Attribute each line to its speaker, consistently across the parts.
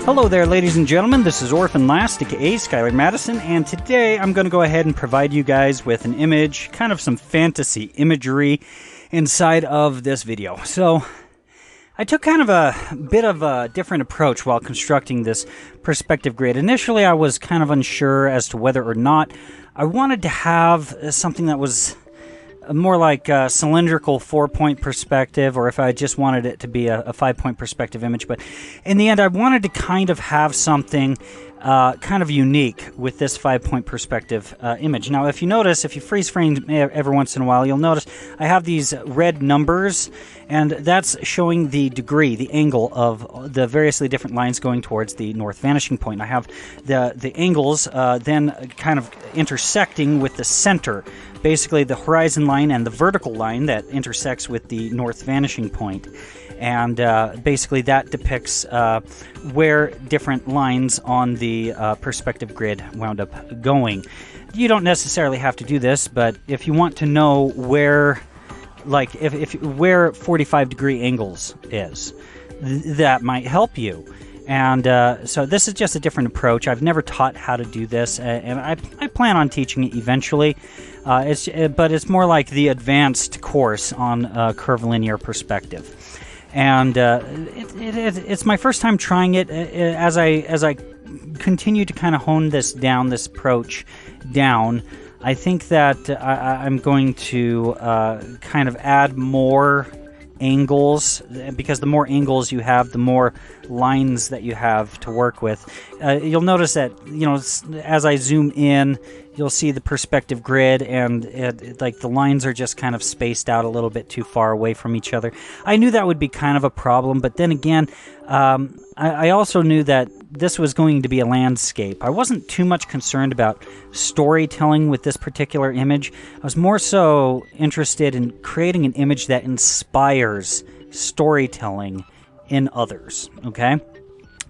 Speaker 1: Hello there, ladies and gentlemen. This is Orphan Last, aka Skylar Madison, and today I'm going to go ahead and provide you guys with an image, kind of some fantasy imagery inside of this video. So, I took kind of a bit of a different approach while constructing this perspective grid. Initially, I was kind of unsure as to whether or not I wanted to have something that was more like a cylindrical 4-point perspective, or if I just wanted it to be a 5-point perspective image. But in the end, I wanted to kind of have something kind of unique with this 5-point perspective image. Now, if you notice, if you freeze frame every once in a while, you'll notice I have these red numbers, and that's showing the degree, the angle of the variously different lines going towards the north vanishing point. I have the angles then kind of intersecting with the center, basically the horizon line and the vertical line that intersects with the north vanishing point. And basically that depicts where different lines on the perspective grid wound up going. You don't necessarily have to do this, but if you want to know where, like, where 45-degree angles is, that might help you. And so this is just a different approach. I've never taught how to do this, and I plan on teaching it eventually. But it's more like the advanced course on curvilinear perspective. And it's my first time trying it. As I continue to kind of hone this approach down, I think that I'm going to kind of add more angles, because the more angles you have, the more lines that you have to work with. You'll notice that, you know, as I zoom in, you'll see the perspective grid, and like the lines are just kind of spaced out a little bit too far away from each other. I knew that would be kind of a problem, but then again, I also knew that this was going to be a landscape. I wasn't too much concerned about storytelling with this particular image. I was more so interested in creating an image that inspires storytelling in others, okay?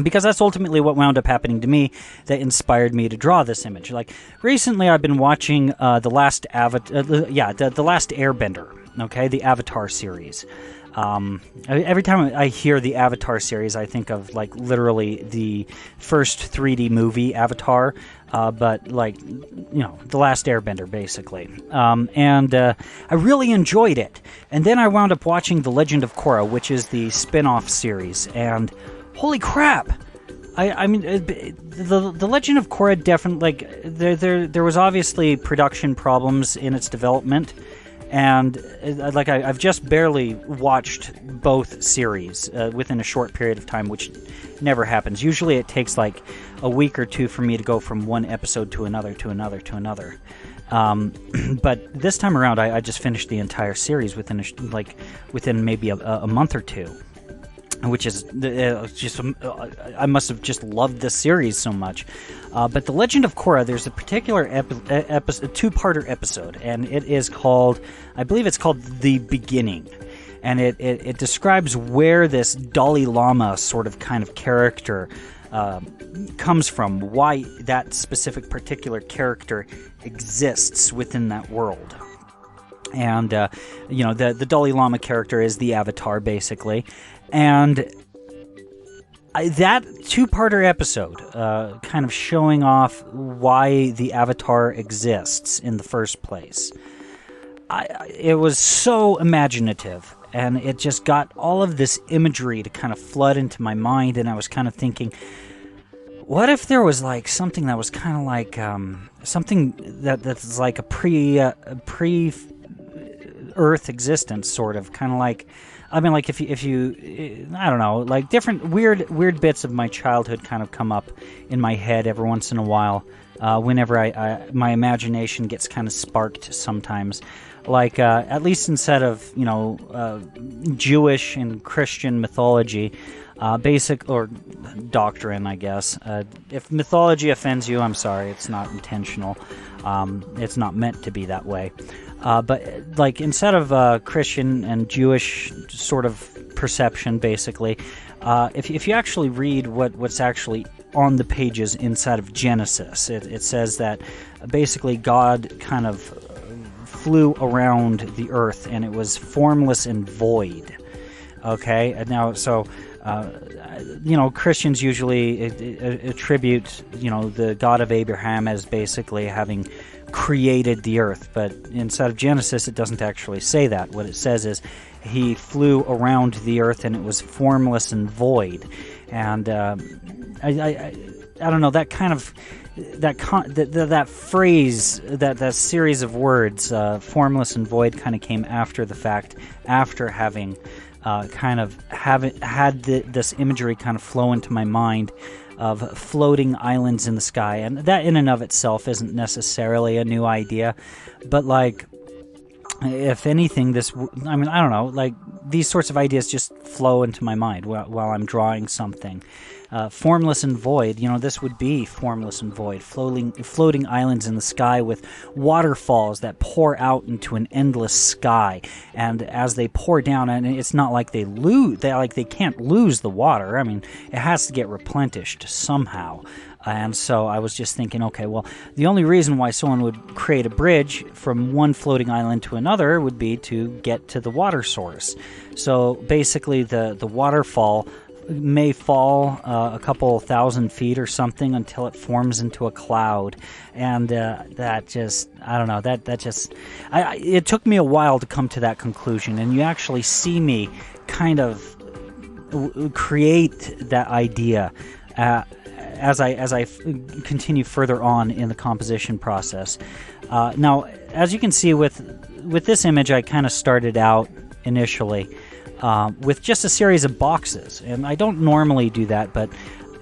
Speaker 1: Because that's ultimately what wound up happening to me that inspired me to draw this image. Like, recently I've been watching The Last Airbender, okay? The Avatar series. Every time I hear the Avatar series, I think of, like, literally the first 3D movie, Avatar, but, like, you know, The Last Airbender, basically. I really enjoyed it. And then I wound up watching The Legend of Korra, which is the spin-off series, and holy crap! I mean, the Legend of Korra definitely, like, there was obviously production problems in its development. And like I've just barely watched both series within a short period of time, which never happens. Usually it takes like a week or two for me to go from one episode to another, to another, to another. But this time around, I just finished the entire series within maybe a month or two. Which is just, I must have just loved this series so much. But The Legend of Korra, there's a particular two-parter episode, and it is called, I believe it's called The Beginning. And it describes where this Dalai Lama sort of kind of character comes from, why that specific particular character exists within that world. And, you know, the Dalai Lama character is the Avatar, basically. And that two-parter episode, kind of showing off why the Avatar exists in the first place, it was so imaginative, and it just got all of this imagery to kind of flood into my mind, and I was kind of thinking, what if there was like something that was kind of like something that's like a pre-Earth existence, sort of, kind of like. I mean, like, if you, I don't know, like, different weird bits of my childhood kind of come up in my head every once in a while, whenever my imagination gets kind of sparked sometimes. Like, at least instead of, you know, Jewish and Christian mythology, basic, or doctrine, I guess. If mythology offends you, I'm sorry, it's not intentional. It's not meant to be that way. But, like, instead of Christian and Jewish sort of perception, basically, if you actually read what's actually on the pages inside of Genesis, it says that basically God kind of flew around the earth, and it was formless and void. Okay, and now, so, Christians usually attribute, the God of Abraham as basically having created the earth, but inside of Genesis, it doesn't actually say that. What it says is he flew around the earth and it was formless and void. And I don't know, that kind of that phrase, that series of words, formless and void, kind of came after the fact, after having this imagery kind of flow into my mind of floating islands in the sky. And that in and of itself isn't necessarily a new idea, but like, if anything, I don't know, like, these sorts of ideas just flow into my mind while I'm drawing something. Formless and void, this would be formless and void, floating islands in the sky with waterfalls that pour out into an endless sky. And as they pour down, and it's not like they can't lose the water. I mean, it has to get replenished somehow. And so I was just thinking, okay, well, the only reason why someone would create a bridge from one floating island to another would be to get to the water source. So basically the waterfall may fall a couple thousand feet or something until it forms into a cloud. And that just, I don't know, it took me a while to come to that conclusion. And you actually see me kind of create that idea as I continue further on in the composition process. Now, as you can see with this image, I kind of started out initially with just a series of boxes, and I don't normally do that, but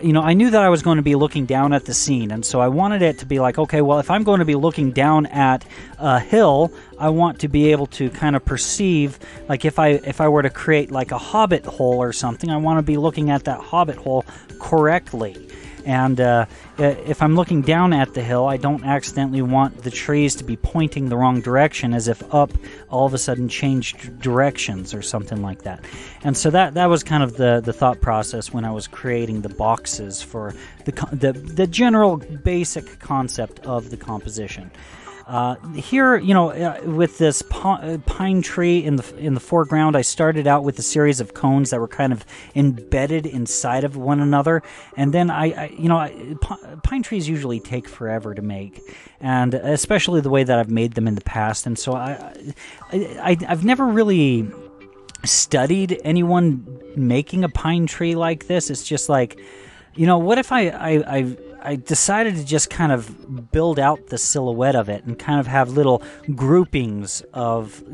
Speaker 1: I knew that I was going to be looking down at the scene, and so I wanted it to be like, okay, well, if I'm going to be looking down at a hill, I want to be able to kind of perceive, like, if I were to create like a hobbit hole or something, I want to be looking at that hobbit hole correctly. And if I'm looking down at the hill, I don't accidentally want the trees to be pointing the wrong direction, as if up all of a sudden changed directions or something like that. And so that was kind of the thought process when I was creating the boxes for the general basic concept of the composition. Here, with this pine tree in the foreground, I started out with a series of cones that were kind of embedded inside of one another, and then pine trees usually take forever to make, and especially the way that I've made them in the past, and so I've never really studied anyone making a pine tree like this. It's just like, what if I decided to just kind of build out the silhouette of it and kind of have little groupings of,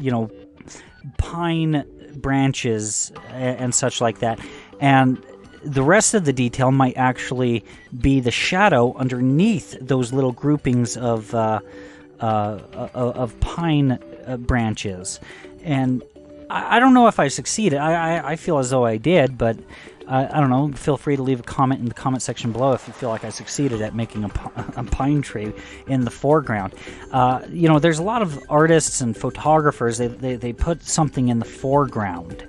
Speaker 1: pine branches and such like that. And the rest of the detail might actually be the shadow underneath those little groupings of pine branches. And I don't know if I succeeded. I feel as though I did, but I don't know. Feel free to leave a comment in the comment section below if you feel like I succeeded at making a pine tree in the foreground. There's a lot of artists and photographers. They put something in the foreground.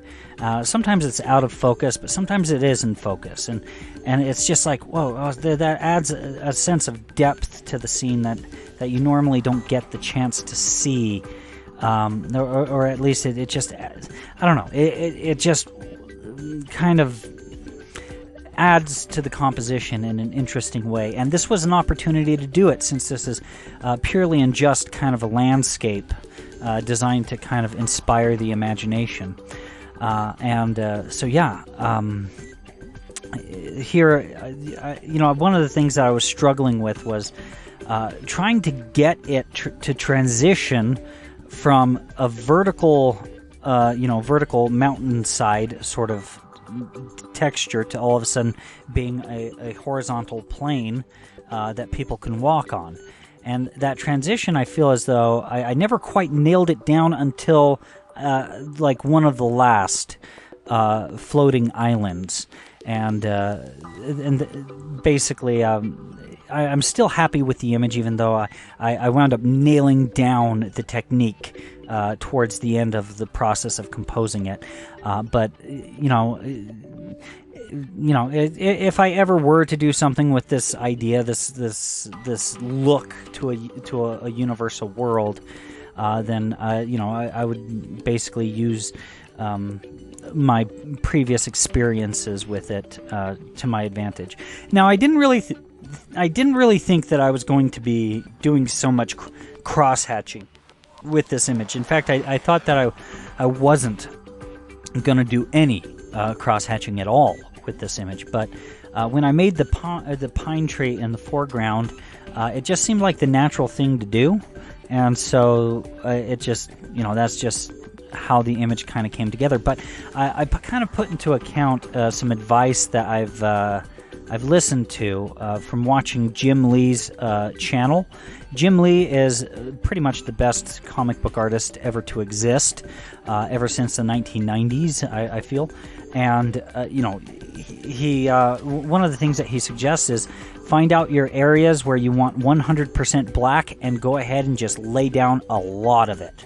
Speaker 1: Sometimes it's out of focus, but sometimes it is in focus, and it's just like, whoa, that adds a sense of depth to the scene that you normally don't get the chance to see. Or at least it just, I don't know, it just kind of adds to the composition in an interesting way. And this was an opportunity to do it, since this is purely and just kind of a landscape designed to kind of inspire the imagination. Here, one of the things that I was struggling with was trying to get it to transition from a vertical mountainside sort of texture to all of a sudden being a horizontal plane that people can walk on. And that transition, I feel as though I never quite nailed it down until like one of the last floating islands. And basically, I'm still happy with the image, even though I wound up nailing down the technique towards the end of the process of composing it. But if I ever were to do something with this idea, this look to a universal world, then I would basically use my previous experiences with it to my advantage. Now, I didn't really think that I was going to be doing so much cross-hatching with this image. In fact, I thought that I wasn't going to do any cross-hatching at all with this image. But when I made the pine tree in the foreground, it just seemed like the natural thing to do. And so it just, that's just how the image kind of came together. But I kind of put into account some advice that I've listened to from watching Jim Lee's channel. Jim Lee is pretty much the best comic book artist ever to exist, ever since the 1990s, I feel. And, he one of the things that he suggests is find out your areas where you want 100% black and go ahead and just lay down a lot of it.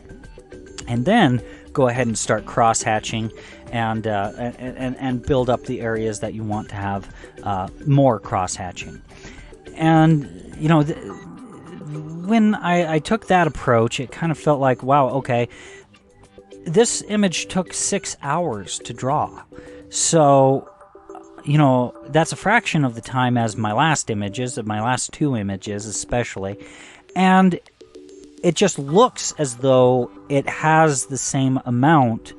Speaker 1: And then go ahead and start cross-hatching and build up the areas that you want to have more cross-hatching. And, when I took that approach, it kind of felt like, wow, okay, this image took 6 hours to draw. So, that's a fraction of the time as my last images, my last 2 images especially. And it just looks as though it has the same amount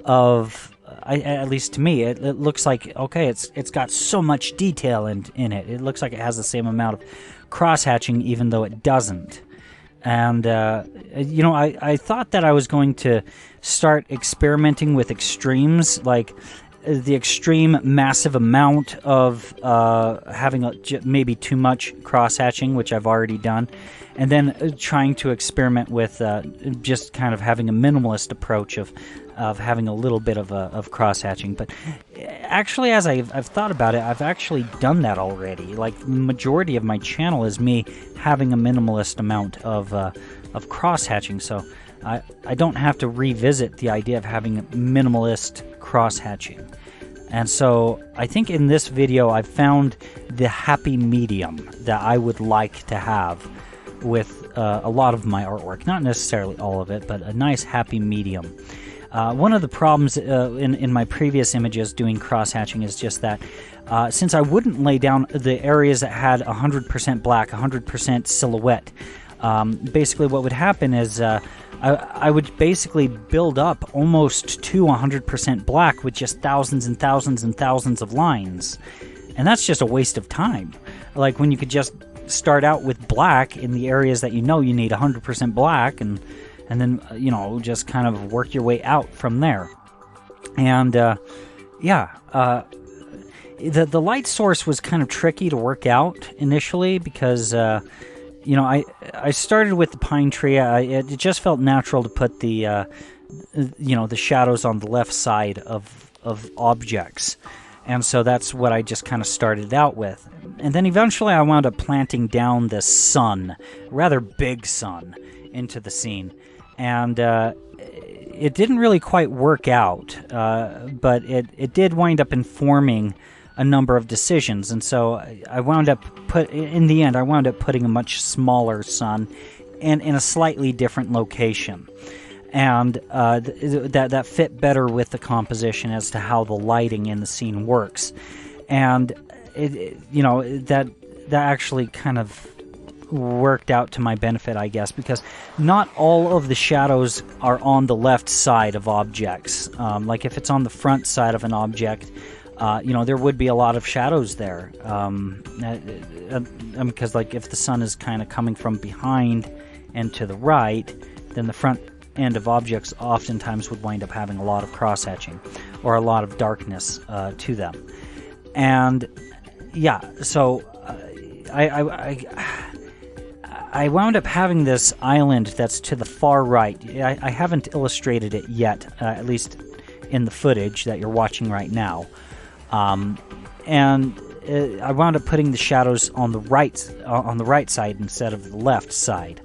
Speaker 1: of, at least to me, it looks like, okay, it's got so much detail in it. It looks like it has the same amount of cross-hatching, even though it doesn't. And, I thought that I was going to start experimenting with extremes, like the extreme massive amount of having maybe too much cross-hatching, which I've already done, and then trying to experiment with just kind of having a minimalist approach of having a little bit of cross-hatching. But actually, as I've thought about it, I've actually done that already. Like, the majority of my channel is me having a minimalist amount of cross-hatching, so I don't have to revisit the idea of having minimalist cross-hatching. And so I think in this video I've found the happy medium that I would like to have with a lot of my artwork. Not necessarily all of it, but a nice happy medium. One of the problems in my previous images doing cross-hatching is just that since I wouldn't lay down the areas that had 100% black, 100% silhouette, basically what would happen is I would basically build up almost to 100% black with just thousands and thousands and thousands of lines. And that's just a waste of time. Like, when you could just start out with black in the areas that you need 100% black, and then, just kind of work your way out from there. And, the light source was kind of tricky to work out initially because, I started with the pine tree. It just felt natural to put the shadows on the left side of objects. And so that's what I just kind of started out with. And then eventually I wound up planting down this sun, rather big sun, into the scene. And it didn't really quite work out, but it did wind up informing a number of decisions. And so I wound up in the end I wound up putting a much smaller sun and in a slightly different location. And that fit better with the composition as to how the lighting in the scene works. And that actually kind of worked out to my benefit, I guess, because not all of the shadows are on the left side of objects. Like, if it's on the front side of an object, there would be a lot of shadows there. Because, like, if the sun is kind of coming from behind and to the right, then the front end of objects oftentimes would wind up having a lot of cross-hatching or a lot of darkness to them. And so I wound up having this island that's to the far right. I haven't illustrated it yet, at least in the footage that you're watching right now. And I wound up putting the shadows on the right side instead of the left side.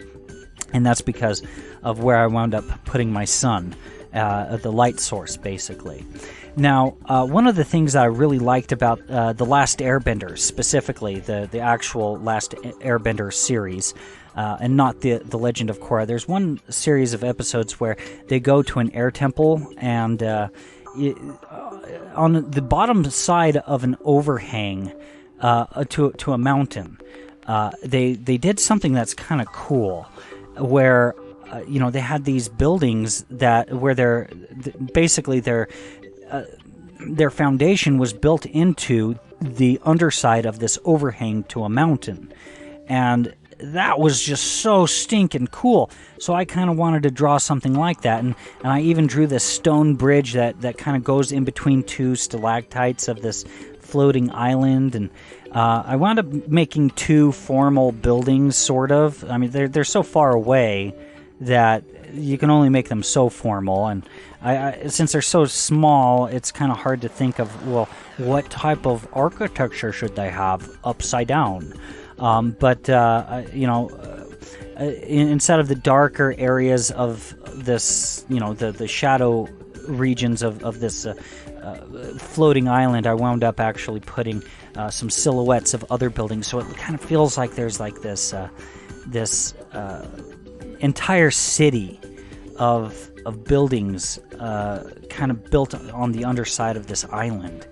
Speaker 1: And that's because of where I wound up putting my sun, the light source, basically. Now, one of the things I really liked about The Last Airbender, specifically the actual Last Airbender series, and not the Legend of Korra, there's one series of episodes where they go to an air temple, and on the bottom side of an overhang to a mountain, they did something that's kind of cool, where they had these buildings where their foundation was built into the underside of this overhang to a mountain, and that was just so stinking cool. So I kind of wanted to draw something like that, and I even drew this stone bridge that kind of goes in between two stalactites of this floating island, and I wound up making two formal buildings, sort of. I mean, they're so far away that you can only make them so formal, and since they're so small, it's kind of hard to think of, well, what type of architecture should they have upside down? Instead of the darker areas of this, the shadow regions of this floating island, I wound up actually putting some silhouettes of other buildings, so it kind of feels like there's like this entire city of buildings kind of built on the underside of this island,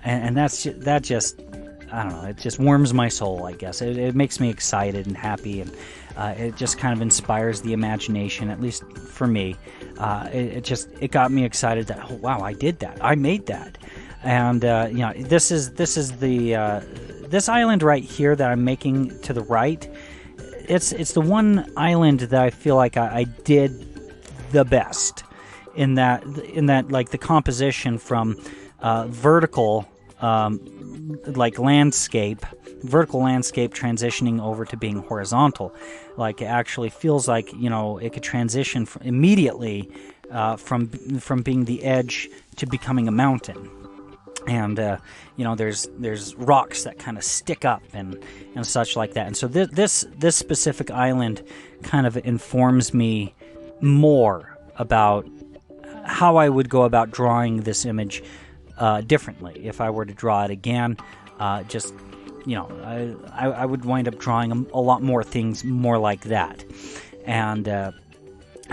Speaker 1: and that just I don't know, it just warms my soul, I guess. It makes me excited and happy, and it just kind of inspires the imagination, at least for me. It got me excited that, oh wow, I did that, I made that. And this is this island right here that I'm making to the right. It's the one island that I feel like I did the best in that like the composition from vertical landscape transitioning over to being horizontal. Like, it actually feels like it could transition immediately from being the edge to becoming a mountain. And there's rocks that kind of stick up and such like that. And so this specific island kind of informs me more about how I would go about drawing this image differently if I were to draw it again. I would wind up drawing a lot more things more like that. And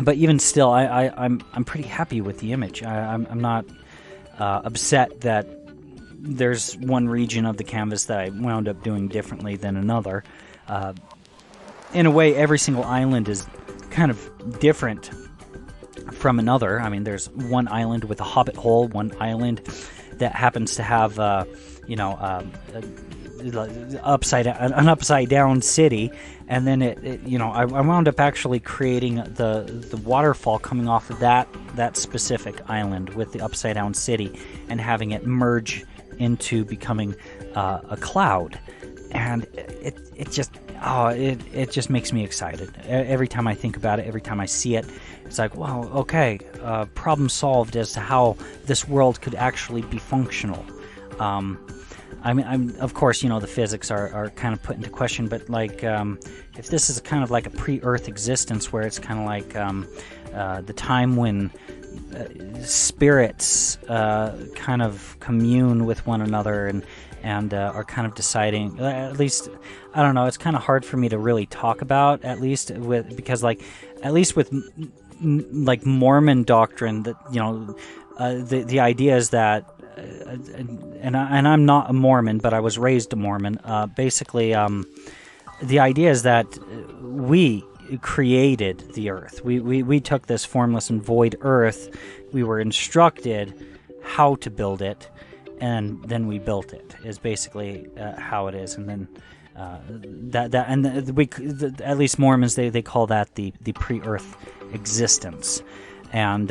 Speaker 1: but even still, I'm pretty happy with the image. I'm not upset that there's one region of the canvas that I wound up doing differently than another. In a way, every single island is kind of different from another. I mean, there's one island with a hobbit hole, one island that happens to have an upside down city, and then I wound up actually creating the waterfall coming off of that specific island with the upside down city, and having it merge into becoming a cloud. And it just makes me excited every time I think about it. Every time I see it, it's like, wow, okay, problem solved as to how this world could actually be functional. I mean, of course, the physics are kind of put into question, but like, if this is kind of like a pre-Earth existence, where it's kind of like the time when spirits kind of commune with one another and are kind of deciding, at least, I don't know, it's kind of hard for me to really talk about, because at least with like Mormon doctrine, that the idea is that, and I'm not a Mormon, but I was raised a Mormon. Basically, the idea is that we created the earth. We took this formless and void earth. We were instructed how to build it, and then we built it. Is basically how it is. And then at least Mormons, they call that the pre-earth existence. And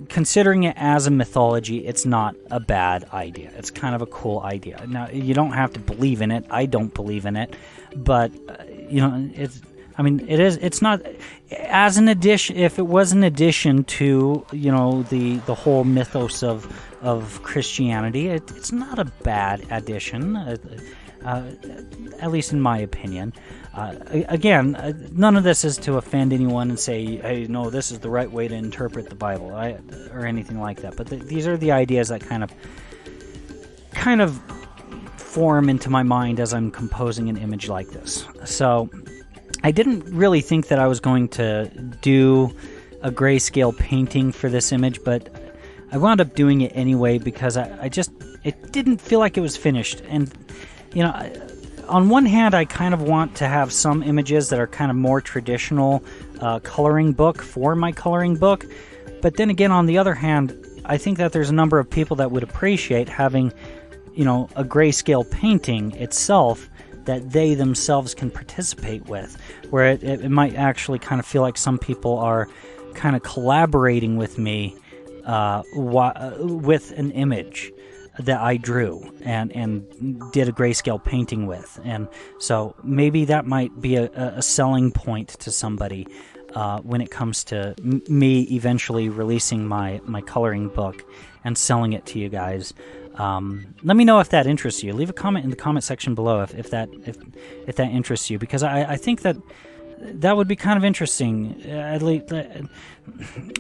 Speaker 1: considering it as a mythology, it's not a bad idea. It's kind of a cool idea. Now, you don't have to believe in it. I don't believe in it, but it's not as an addition. If it was an addition to the whole mythos of Christianity, it's not a bad addition. At least in my opinion. Again, none of this is to offend anyone and say, hey, no, this is the right way to interpret the Bible, or anything like that. But these are the ideas that kind of form into my mind as I'm composing an image like this. So I didn't really think that I was going to do a grayscale painting for this image, but I wound up doing it anyway because it didn't feel like it was finished. And, you know, on one hand, I kind of want to have some images that are kind of more traditional coloring book for my coloring book. But then again, on the other hand, I think that there's a number of people that would appreciate having, you know, a grayscale painting itself that they themselves can participate with, where it might actually kind of feel like some people are kind of collaborating with me with an image that I drew and did a grayscale painting with. And so maybe that might be a selling point to somebody when it comes to me eventually releasing my coloring book and selling it to you guys. Let me know if that interests you. Leave a comment in the comment section below if that interests you, because I think that would be kind of interesting. At least,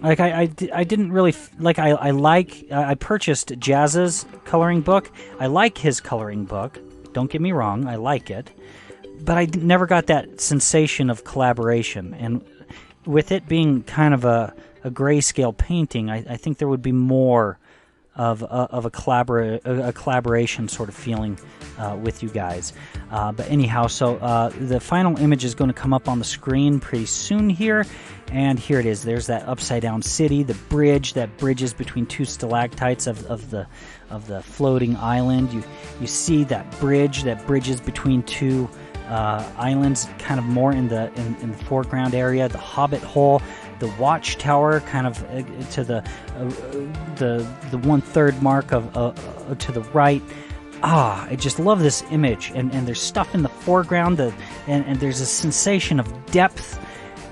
Speaker 1: like I didn't really like. I purchased Jazz's coloring book. I like his coloring book. Don't get me wrong. I like it, but I never got that sensation of collaboration. And with it being kind of a grayscale painting, I think there would be more of a collaboration sort of feeling with you guys. But anyhow, so the final image is going to come up on the screen pretty soon here, and here it is. There's that upside down city, the bridge that bridges between two stalactites of the floating island. You see that bridge that bridges between two islands, kind of more in the foreground area. The Hobbit hole, the watchtower, kind of to the 1/3 mark of to the right. I just love this image, and there's stuff in the foreground and there's a sensation of depth.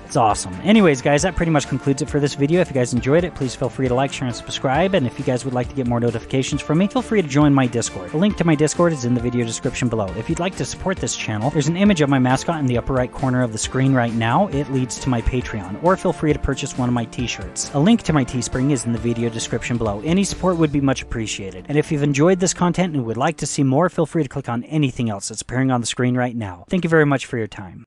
Speaker 1: It's awesome. Anyways, guys, that pretty much concludes it for this video. If you guys enjoyed it, please feel free to like, share, and subscribe. And if you guys would like to get more notifications from me, feel free to join my Discord. The link to my Discord is in the video description below. If you'd like to support this channel, there's an image of my mascot in the upper right corner of the screen right now. It leads to my Patreon, or feel free to purchase one of my t-shirts. A link to my Teespring is in the video description below. Any support would be much appreciated. And if you've enjoyed this content and would like to see more, feel free to click on anything else that's appearing on the screen right now. Thank you very much for your time.